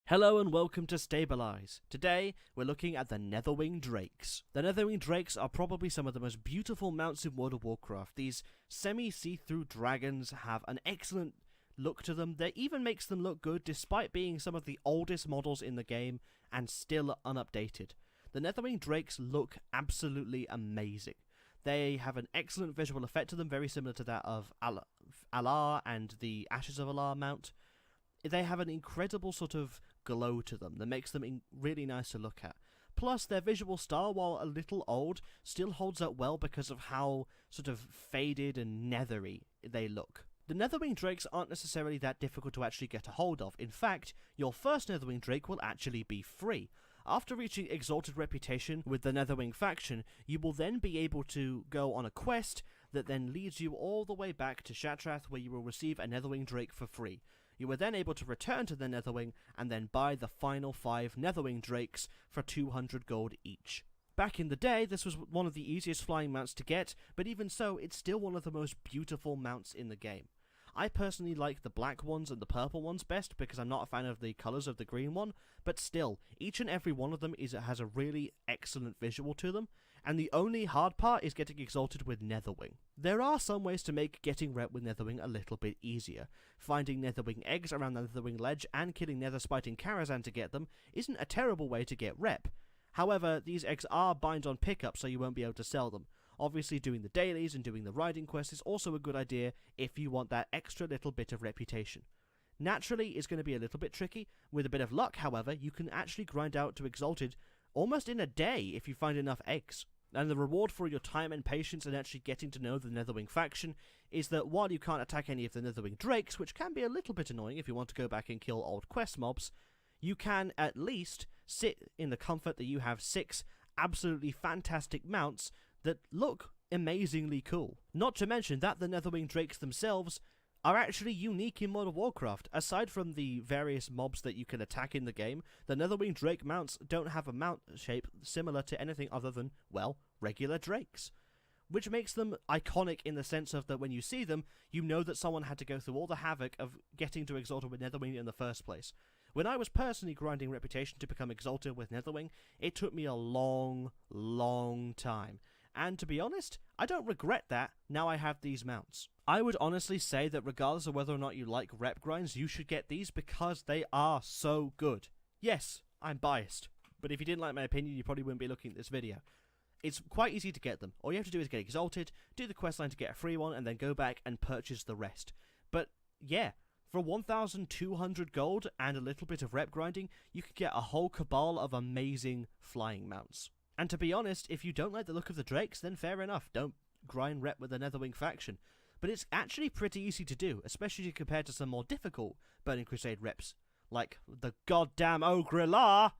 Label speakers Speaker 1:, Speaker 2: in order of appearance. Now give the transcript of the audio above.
Speaker 1: Hello and welcome to Stable-Ise. Today, we're looking at the Netherwing Drakes. The Netherwing Drakes are probably some of the most beautiful mounts in World of Warcraft. These semi-see-through dragons have an excellent look to them that even makes them look good despite being some of the oldest models in the game and still unupdated. The Netherwing Drakes look absolutely amazing. They have an excellent visual effect to them, very similar to that of Alar and the Ashes of Alar mount. They have an incredible sort of glow to them that makes them really nice to look at. Plus, their visual style, while a little old, still holds up well because of how sort of faded and nethery they look. The Netherwing Drakes aren't necessarily that difficult to actually get a hold of. In fact, your first Netherwing Drake will actually be free. After reaching Exalted Reputation with the Netherwing faction, you will then be able to go on a quest that then leads you all the way back to Shattrath, where you will receive a Netherwing Drake for free. You were then able to return to the Netherwing and then buy the final 5 Netherwing Drakes for 200 gold each. Back in the day, this was one of the easiest flying mounts to get, but even so, it's still one of the most beautiful mounts in the game. I personally like the black ones and the purple ones best because I'm not a fan of the colours of the green one, but still, each and every one of them has a really excellent visual to them, and the only hard part is getting exalted with Netherwing. There are some ways to make getting rep with Netherwing a little bit easier. Finding Netherwing eggs around the Netherwing ledge and killing Netherspite in Karazhan to get them isn't a terrible way to get rep. However, these eggs are bind on pickup, so you won't be able to sell them. Obviously, doing the dailies and doing the riding quests is also a good idea if you want that extra little bit of reputation. Naturally, it's going to be a little bit tricky. With a bit of luck, however, you can actually grind out to Exalted almost in a day if you find enough eggs. And the reward for your time and patience in actually getting to know the Netherwing faction is that while you can't attack any of the Netherwing Drakes, which can be a little bit annoying if you want to go back and kill old quest mobs, you can at least sit in the comfort that you have 6 absolutely fantastic mounts that look amazingly cool. Not to mention that the Netherwing Drakes themselves are actually unique in World of Warcraft. Aside from the various mobs that you can attack in the game, the Netherwing Drake mounts don't have a mount shape similar to anything other than, well, regular drakes. Which makes them iconic in the sense of that when you see them, you know that someone had to go through all the havoc of getting to Exalted with Netherwing in the first place. When I was personally grinding reputation to become Exalted with Netherwing, it took me a long time. And to be honest, I don't regret that now I have these mounts. I would honestly say that regardless of whether or not you like rep grinds, you should get these because they are so good. Yes, I'm biased, but if you didn't like my opinion, you probably wouldn't be looking at this video. It's quite easy to get them. All you have to do is get Exalted, do the questline to get a free one, and then go back and purchase the rest. But yeah, for 1,200 gold and a little bit of rep grinding, you could get a whole cabal of amazing flying mounts. And to be honest, if you don't like the look of the Drakes, then fair enough, don't grind rep with the Netherwing faction. But it's actually pretty easy to do, especially compared to some more difficult Burning Crusade reps, like the goddamn Ogre-La!